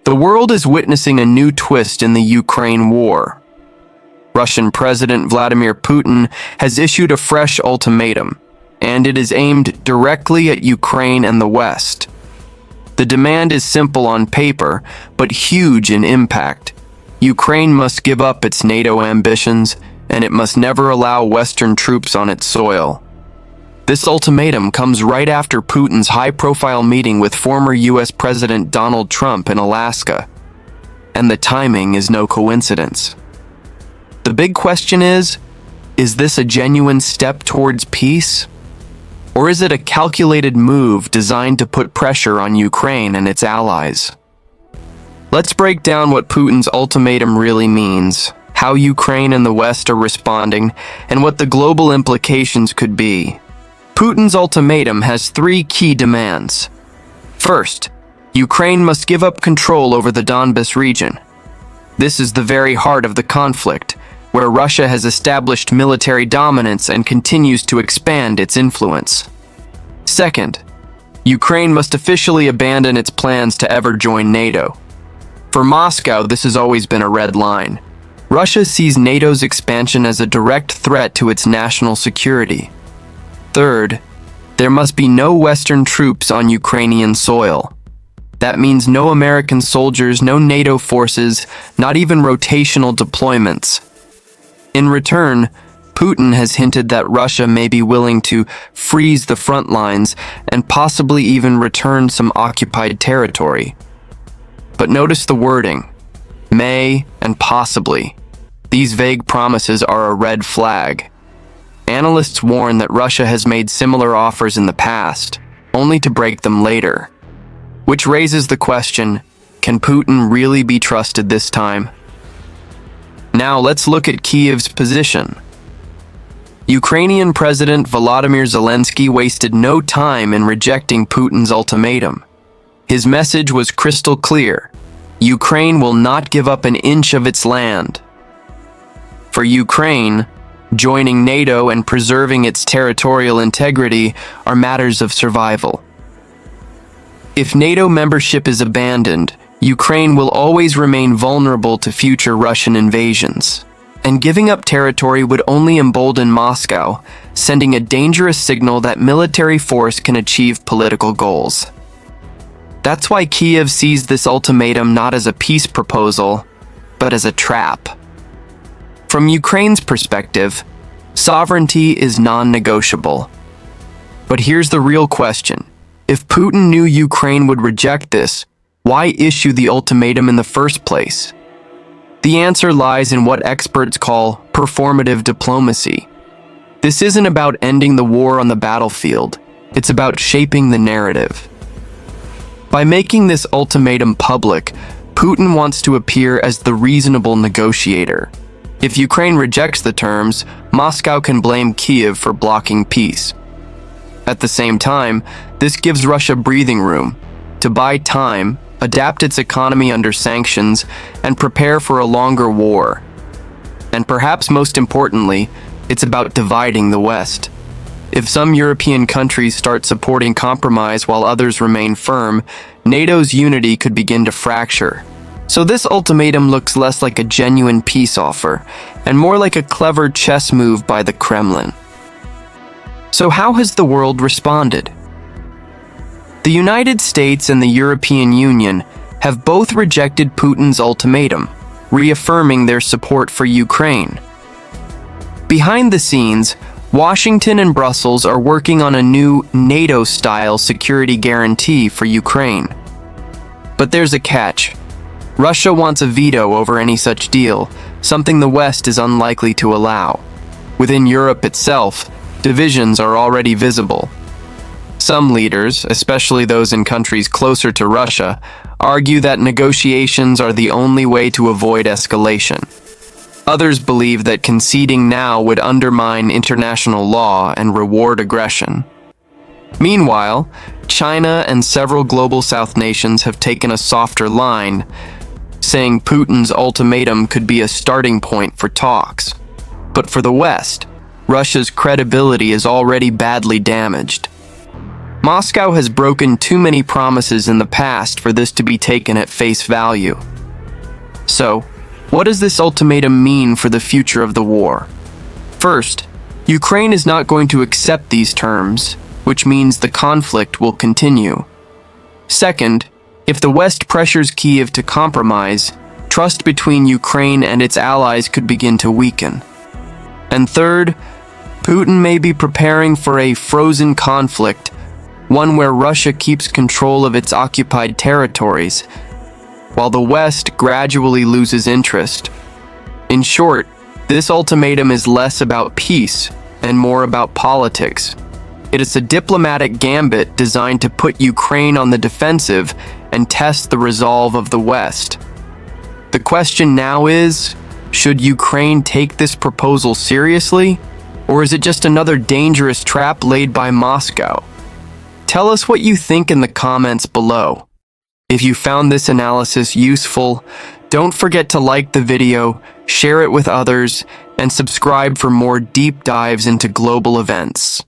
The world is witnessing a new twist in the Ukraine war. Russian President Vladimir Putin has issued a fresh ultimatum, and it is aimed directly at Ukraine and the West. The demand is simple on paper, but huge in impact. Ukraine must give up its NATO ambitions, and it must never allow Western troops on its soil. This ultimatum comes right after Putin's high-profile meeting with former U.S. President Donald Trump in Alaska. And the timing is no coincidence. The big question is this a genuine step towards peace? Or is it a calculated move designed to put pressure on Ukraine and its allies? Let's break down what Putin's ultimatum really means, how Ukraine and the West are responding, and what the global implications could be. Putin's ultimatum has three key demands. First, Ukraine must give up control over the Donbas region. This is the very heart of the conflict, where Russia has established military dominance and continues to expand its influence. Second, Ukraine must officially abandon its plans to ever join NATO. For Moscow, this has always been a red line. Russia sees NATO's expansion as a direct threat to its national security. Third, there must be no Western troops on Ukrainian soil. That means no American soldiers, no NATO forces, not even rotational deployments. In return, Putin has hinted that Russia may be willing to freeze the front lines and possibly even return some occupied territory. But notice the wording, may and possibly. These vague promises are a red flag. Analysts warn that Russia has made similar offers in the past, only to break them later. Which raises the question, can Putin really be trusted this time? Now let's look at Kyiv's position. Ukrainian President Volodymyr Zelensky wasted no time in rejecting Putin's ultimatum. His message was crystal clear. Ukraine will not give up an inch of its land. For Ukraine, joining NATO and preserving its territorial integrity are matters of survival. If NATO membership is abandoned, Ukraine will always remain vulnerable to future Russian invasions. And giving up territory would only embolden Moscow, sending a dangerous signal that military force can achieve political goals. That's why Kyiv sees this ultimatum not as a peace proposal, but as a trap. From Ukraine's perspective, sovereignty is non-negotiable. But here's the real question. If Putin knew Ukraine would reject this, why issue the ultimatum in the first place? The answer lies in what experts call performative diplomacy. This isn't about ending the war on the battlefield. It's about shaping the narrative. By making this ultimatum public, Putin wants to appear as the reasonable negotiator. If Ukraine rejects the terms, Moscow can blame Kyiv for blocking peace. At the same time, this gives Russia breathing room to buy time, adapt its economy under sanctions, and prepare for a longer war. And perhaps most importantly, it's about dividing the West. If some European countries start supporting compromise while others remain firm, NATO's unity could begin to fracture. So this ultimatum looks less like a genuine peace offer, and more like a clever chess move by the Kremlin. So how has the world responded? The United States and the European Union have both rejected Putin's ultimatum, reaffirming their support for Ukraine. Behind the scenes, Washington and Brussels are working on a new NATO-style security guarantee for Ukraine. But there's a catch. Russia wants a veto over any such deal, something the West is unlikely to allow. Within Europe itself, divisions are already visible. Some leaders, especially those in countries closer to Russia, argue that negotiations are the only way to avoid escalation. Others believe that conceding now would undermine international law and reward aggression. Meanwhile, China and several global South nations have taken a softer line, saying Putin's ultimatum could be a starting point for talks. But for the West, Russia's credibility is already badly damaged. Moscow has broken too many promises in the past for this to be taken at face value. So, what does this ultimatum mean for the future of the war? First, Ukraine is not going to accept these terms, which means the conflict will continue. Second, if the West pressures Kyiv to compromise, trust between Ukraine and its allies could begin to weaken. And third, Putin may be preparing for a frozen conflict, one where Russia keeps control of its occupied territories, while the West gradually loses interest. In short, this ultimatum is less about peace and more about politics. It is a diplomatic gambit designed to put Ukraine on the defensive and test the resolve of the West. The question now is, should Ukraine take this proposal seriously, or is it just another dangerous trap laid by Moscow? Tell us what you think in the comments below. If you found this analysis useful, don't forget to like the video, share it with others, and subscribe for more deep dives into global events.